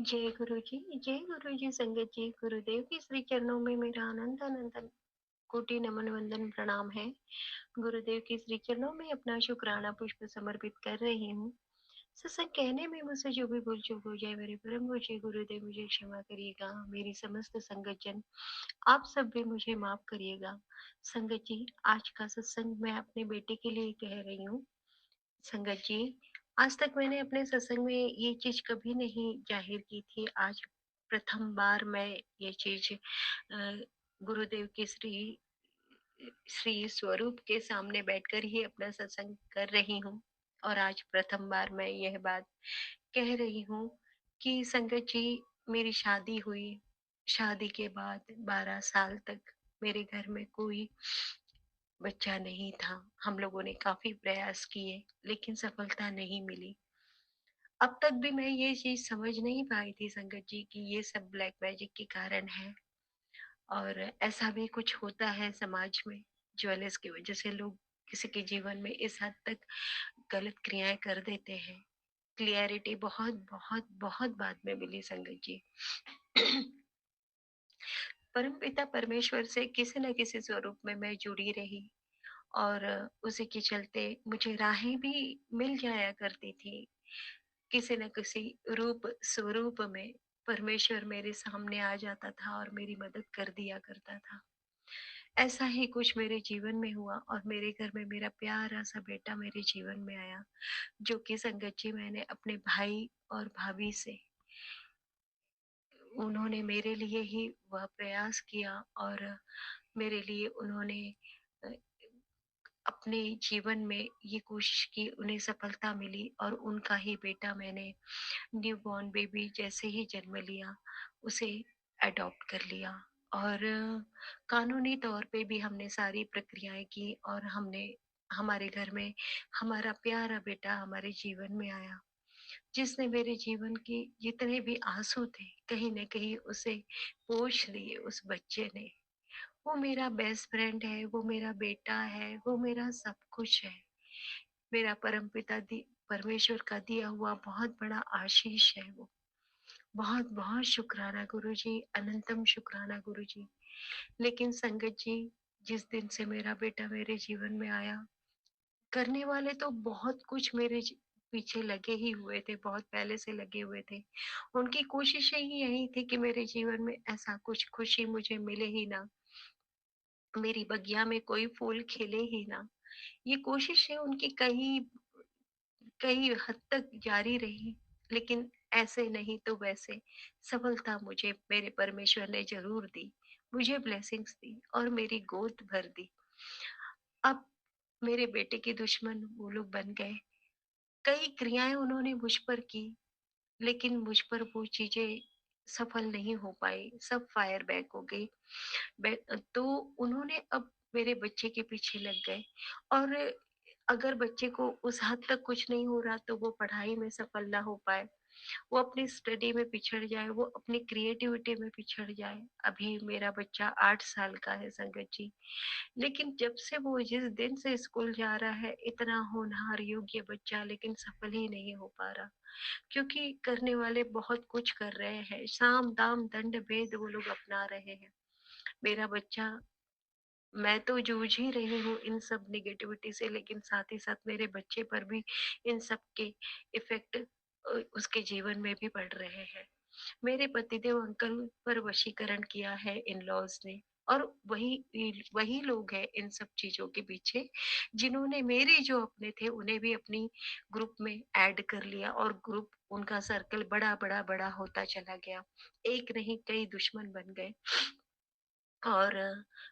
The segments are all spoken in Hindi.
जय गुरु जी, संगत जी, गुरुदेव के श्री चरणों में मेरा अनंत अनंत कोटि नमन वंदन प्रणाम है। गुरुदेव के श्री चरणों में अपना शुक्राना पुष्प समर्पित कर रही हूँ। सत्संग कहने में मुझसे जो भी भूल चूक हो जाए, मेरे परम पूज्य गुरुदेव मुझे क्षमा करिएगा। मेरी समस्त संगत जन आप सब भी मुझे माफ करिएगा। संगत जी, आज का सत्संग मैं अपने बेटे के लिए कह रही हूँ। संगत जी, आज तक मैंने अपने सत्संग में ये चीज कभी नहीं जाहिर की थी। आज प्रथम बार मैं ये चीज गुरुदेव के श्री श्री स्वरूप के सामने बैठकर ही अपना सत्संग कर रही हूँ। और आज प्रथम बार मैं यह बात कह रही हूँ कि संगत जी, मेरी शादी हुई। शादी के बाद 12 साल तक मेरे घर में कोई बच्चा नहीं था। हम लोगों ने काफी प्रयास किए, लेकिन सफलता नहीं मिली। अब तक भी मैं ये चीज समझ नहीं पाई थी संगत जी कि ये सब ब्लैक मैजिक के कारण है। और ऐसा भी कुछ होता है समाज में, ज्वेलर्स की वजह से लोग किसी के जीवन में इस हद तक गलत क्रियाएं कर देते हैं। क्लियरिटी बहुत बहुत बहुत बाद में मिली संगत जी। परम पिता परमेश्वर से किसी न किसी स्वरूप में मैं जुड़ी रही, और उसी के चलते मुझे राहें भी मिल जाया करती थी। किसी न किसी रूप स्वरूप में परमेश्वर मेरे सामने आ जाता था और मेरी मदद कर दिया करता था। ऐसा ही कुछ मेरे जीवन में हुआ, और मेरे घर में मेरा प्यारा सा बेटा मेरे जीवन में आया, जो कि संगत जी मैंने अपने भाई और भाभी से, उन्होंने मेरे लिए ही वह प्रयास किया, और मेरे लिए उन्होंने अ, अपने जीवन में ये कोशिश की, उन्हें सफलता मिली, और उनका ही बेटा मैंने न्यू बॉर्न बेबी जैसे ही जन्म लिया उसे अडॉप्ट कर लिया। और कानूनी तौर पे भी हमने सारी प्रक्रियाएं की, और हमने हमारे घर में हमारा प्यारा बेटा हमारे जीवन में आया, जिसने मेरे जीवन की जितने भी आंसू थे कहीं न कहीं उसे पोंछ लिए उस बच्चे ने। वो मेरा बेस्ट फ्रेंड है, वो मेरा बेटा है, वो मेरा सब कुछ है। मेरा परमपिता दी परमेश्वर का दिया हुआ बहुत बड़ा आशीष है वो। बहुत बहुत शुक्राना गुरुजी, अनंतम शुक्राना गुरुजी। लेकिन संगत जी, जिस दिन से मेरा बेटा मेरे जीवन में आया, करने वाले तो बहुत कुछ मेरे पीछे लगे ही हुए थे, बहुत पहले से लगे हुए थे। उनकी कोशिशें ही यही थी कि मेरे जीवन में ऐसा कुछ खुशी मुझे मिले ही ना, मेरी बगिया में कोई फूल खिले ही ना। ये कोशिशें उनकी कई कई हद तक जारी रही, लेकिन ऐसे नहीं तो वैसे सफलता मुझे मेरे परमेश्वर ने जरूर दी। मुझे ब्लेसिंग्स दी और मेरी गोद भर दी। अब मेरे बेटे के दुश्मन वो लोग बन गए। कई क्रियाएं उन्होंने मुझ पर की, लेकिन मुझ पर वो चीजें सफल नहीं हो पाई, सब फायर बैक हो गई। तो उन्होंने अब मेरे बच्चे के पीछे लग गए। और अगर बच्चे को उस हद तक कुछ नहीं हो रहा तो वो पढ़ाई में सफल ना हो पाए, वो अपनी स्टडी में पिछड़ जाए, वो अपनी क्रिएटिविटी में पिछड़ जाए। अभी मेरा बच्चा 8 साल का है संगत जी, लेकिन जब से वो जिस दिन से स्कूल जा रहा है, इतना होनहार योग्य बच्चा, लेकिन सफल ही नहीं हो पा रहा। क्योंकि करने वाले बहुत कुछ कर रहे हैं, साम दाम दंड भेद वो लोग अपना रहे हैं। मेरा बच्चा, मैं तो जूझ ही रही हूँ इन सब निगेटिविटी से, लेकिन साथ ही साथ मेरे बच्चे पर भी इन सब के इफेक्ट उसके जीवन में भी पड़ रहे हैं। मेरे पतिदेव अंकल पर वशीकरण किया है इन लॉज ने, और वही वही लोग हैं इन सब चीजों के पीछे, जिन्होंने मेरे जो अपने थे उन्हें भी अपनी ग्रुप में ऐड कर लिया, और ग्रुप उनका सर्कल बड़ा बड़ा बड़ा होता चला गया। एक नहीं कई दुश्मन बन गए। और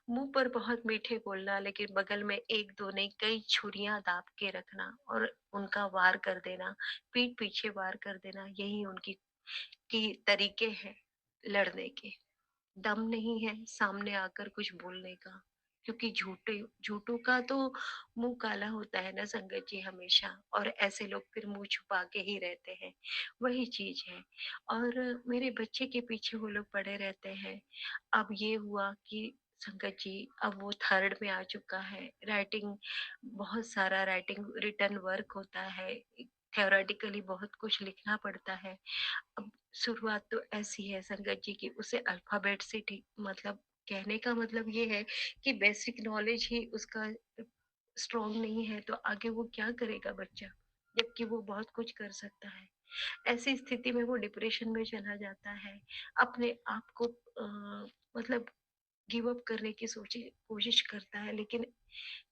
मुंह पर बहुत मीठे बोलना, लेकिन बगल में एक दो नहीं कई छुरियां दाब के रखना और उनका वार कर देना, पीठ पीछे वार कर देना, यही उनकी की तरीके हैं लड़ने के। दम नहीं है सामने आकर कुछ बोलने का, क्योंकि झूठों का तो मुंह काला होता है ना संगत जी हमेशा, और ऐसे लोग फिर मुंह छुपा के ही रहते हैं। वही चीज है। और मेरे बच्चे के पीछे वो लोग पड़े रहते हैं। अब ये हुआ कि संगत जी, अब वो थर्ड में आ चुका है। राइटिंग, बहुत सारा राइटिंग रिटर्न वर्क होता है, थ्योरेटिकली बहुत कुछ लिखना पड़ता है। अब शुरुआत तो ऐसी है संगत जी कि उसे अल्फाबेट से ठीक मतलब कहने का मतलब ये है कि बेसिक नॉलेज ही उसका स्ट्रांग नहीं है तो आगे वो क्या करेगा बच्चा, जबकि वो बहुत कुछ कर सकता है। ऐसी स्थिति में वो डिप्रेशन में चला जाता है, अपने आप को मतलब गिव अप करने की सोची कोशिश करता है, लेकिन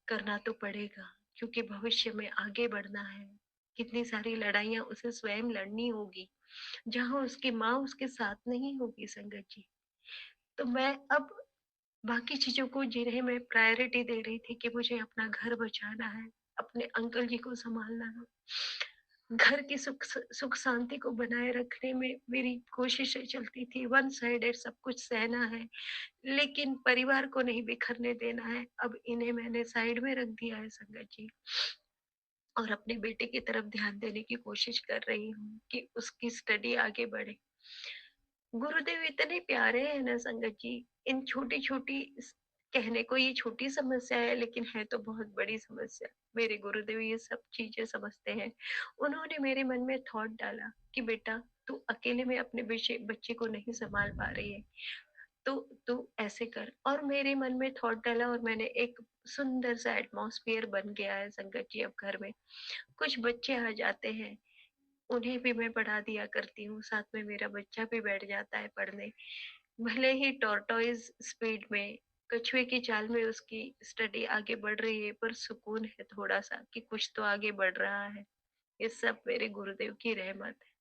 करना तो पड़ेगा क्योंकि भविष्य में आगे बढ़ना है। कितनी सारी लड़ाइयाँ उसे स्वयं लड़नी होगी, जहाँ उसकी माँ उसके साथ नहीं होगी संगत जी। तो मैं अब बाकी चीज़ों को जिन्हें मैं प्रायोरिटी दे रही थी कि मुझे अपना घर बचाना है, अपने अंकल जी को सँभालना है, घर की सुख शांति को बनाए रखने में मेरी कोशिशें चलती थी, वन साइडेड सब कुछ सहना है, लेकिन परिवार को नहीं बिखरने देना है। अब इन्हें मैंने साइड में रख दिया है संगत जी, और अपने बेटे की तरफ ध्यान देने की कोशिश कर रही हूँ कि उसकी स्टडी आगे बढ़े। गुरुदेव इतने प्यारे हैं ना संगत जी, इन छोटी-छोटी कहने को ये छोटी समस्या है लेकिन है तो बहुत बड़ी समस्या। मेरे गुरुदेव ये सब चीज़ें समझते हैं। उन्होंने मेरे मन में थॉट डाला कि बेटा तू अकेले में अपने बच्चे को नहीं सँभाल पा रही है, तो तू ऐसे कर, और मेरे मन में थॉट डाला और मैंने एक सुंदर सा एटमॉस्फेयर बन गया है संगत जी अब घर में। कुछ बच्चे आ जाते हैं, उन्हें भी मैं पढ़ा दिया करती हूँ, साथ में मेरा बच्चा भी बैठ जाता है पढ़ने। भले ही टॉर्टोइज़ स्पीड में, कछुए की चाल में उसकी स्टडी आगे बढ़ रही है, पर सुकून है थोड़ा-सा कि कुछ तो आगे बढ़ रहा है। ये सब मेरे गुरुदेव की रहमत है।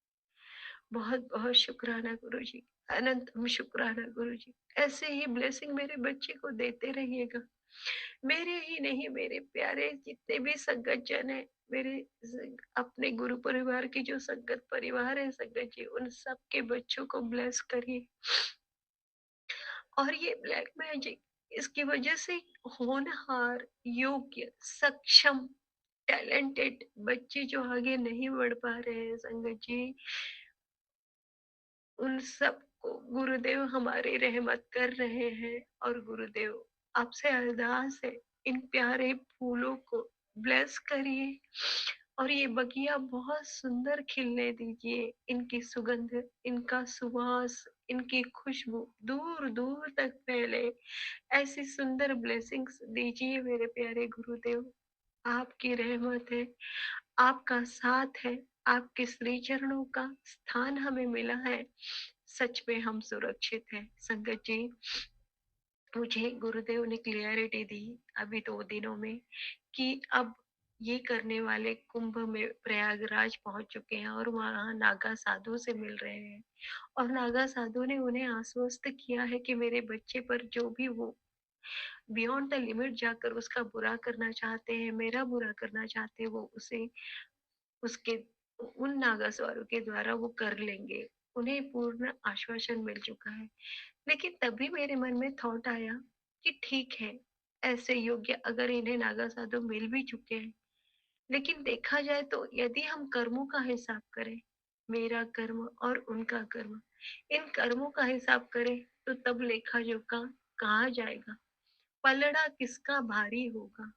बहुत-बहुत शुक्राना गुरुजी, अनंतम शुक्राना गुरुजी। ऐसे ही ब्लेसिंग मेरे बच्चे को देते रहिएगा। मेरे ही नहीं, मेरे प्यारे जितने भी संगत जन हैं, मेरे अपने गुरु परिवार की जो संगत परिवार है संगत जी, उन सबके बच्चों को ब्लेस करिए। और ये ब्लैक मैजिक, इसकी वजह से होनहार, योग्य, सक्षम, टैलेंटेड बच्चे जो आगे नहीं बढ़ पा रहे हैं संगत जी, उन सबको गुरुदेव हमारी रहमत कर रहे हैं। और गुरुदेव आपसे अरदास है, इन प्यारे फूलों को ब्लेस करिए और ये बगिया बहुत सुंदर खिलने दीजिए। इनकी सुगंध, इनका सुवास, इनकी खुशबू दूर दूर तक फैले। ऐसी सुंदर ब्लेसिंग्स दीजिए मेरे प्यारे गुरुदेव। आपकी रहमत है, आपका साथ है, आपके श्री चरणों का स्थान हमें मिला है। सच में हम सुरक्षित हैं। संगत जी, मुझे गुरुदेव ने क्लियरिटी दी अभी 2 दिनों में कि अब ये करने वाले कुंभ में प्रयागराज पहुँच चुके हैं और वहाँ नागा साधु से मिल रहे हैं। और नागा साधु ने उन्हें आश्वस्त किया है कि मेरे बच्चे पर जो भी वो बियॉन्ड द लिमिट जाकर उसका बुरा करना चाहते हैं, मेरा बुरा करना चाहते हैं, वो उसे उसके उन नागास्वरों के द्वारा वो कर लेंगे। उन्हें पूर्ण आश्वासन मिल चुका है। लेकिन तभी मेरे मन में थॉट आया कि ठीक है, ऐसे योग्य अगर इन्हें नागा साधु मिल भी चुके हैं, लेकिन देखा जाए तो यदि हम कर्मों का हिसाब करें, मेरा कर्म और उनका कर्म, इन कर्मों का हिसाब करें तो तब लेखा जोखा कहाँ जाएगा? पलड़ा किसका भारी होगा?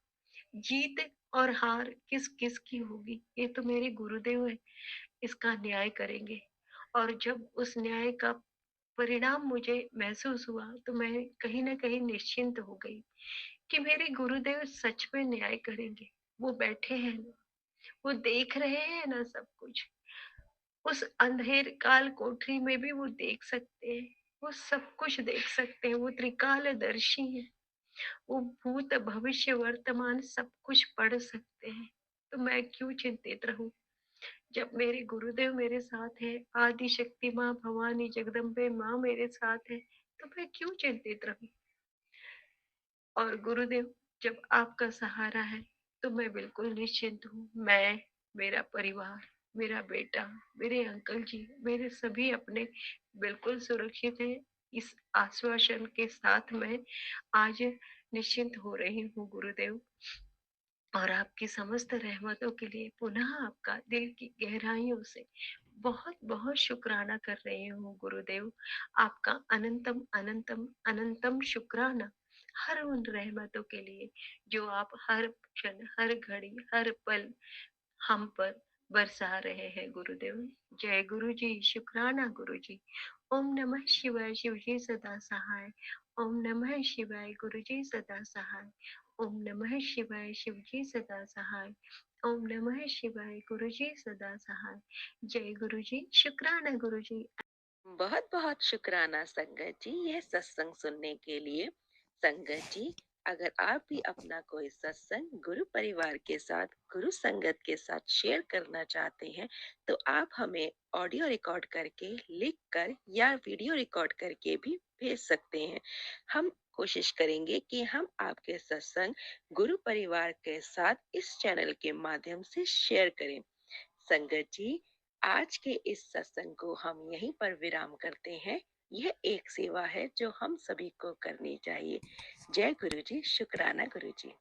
जीत और हार किस किस की होगी? ये तो मेरे गुरुदेव है, इसका न्याय करेंगे। और जब उस न्याय का परिणाम मुझे महसूस हुआ तो मैं कहीं ना कहीं निश्चिंत हो गई कि मेरे गुरुदेव सच में न्याय करेंगे। वो बैठे हैं ना, वो देख रहे हैं ना सब कुछ। उस अंधेर काल कोठरी में भी वो देख सकते हैं, वो सब कुछ देख सकते हैं, वो त्रिकालदर्शी है। वो भूत भविष्य वर्तमान सब कुछ पढ़ सकते हैं। तो मैं क्यों चिंतित रहूं जब मेरे गुरुदेव मेरे साथ है, आदि शक्ति माँ भवानी जगदम्बे माँ मेरे साथ है, तो मैं क्यों चिंतित रहूं। और गुरुदेव जब आपका सहारा है तो मैं बिल्कुल निश्चिंत हूँ। मैं, मेरा परिवार, मेरा बेटा, मेरे अंकल जी, मेरे सभी अपने बिल्कुल सुरक्षित हैं। इस आश्वासन के साथ मैं आज निश्चिंत हो रही हूँ गुरुदेव। और आपकी समस्त रहमतों के लिए पुनः आपका दिल की गहराइयों से बहुत बहुत शुक्राना कर रही हूँ गुरुदेव। आपका अनंतम अनंतम अनंतम शुक्राना हर उन रहमतों के लिए जो आप हर क्षण, हर घड़ी, हर पल हम पर बरसा रहे हैं गुरुदेव। जय गुरु जी, शुक्राना गुरु जी। ओम नमः शिवाय, शिव जी सदा सहाय। ओम नमः शिवाय, गुरु जी सदा सहाय। ओम नमः शिवाय, शिव जी सदा सहाय। ओम नमः शिवाय, गुरु जी सदा सहाय। जय गुरु जी, शुक्राना गुरु जी। बहुत बहुत शुक्राना संगत जी यह सत्संग सुनने के लिए। संगत जी, अगर आप भी अपना कोई सत्संग गुरु परिवार के साथ, गुरु संगत के साथ शेयर करना चाहते हैं तो आप हमें ऑडियो रिकॉर्ड करके, लिख कर या वीडियो रिकॉर्ड करके भी भेज सकते हैं। हम कोशिश करेंगे कि हम आपके सत्संग गुरु परिवार के साथ इस चैनल के माध्यम से शेयर करें। संगत जी, आज के इस सत्संग को हम यहीं पर विराम करते हैं। यह एक सेवा है जो हम सभी को करनी चाहिए। जय गुरु जी, शुक्राना गुरु जी।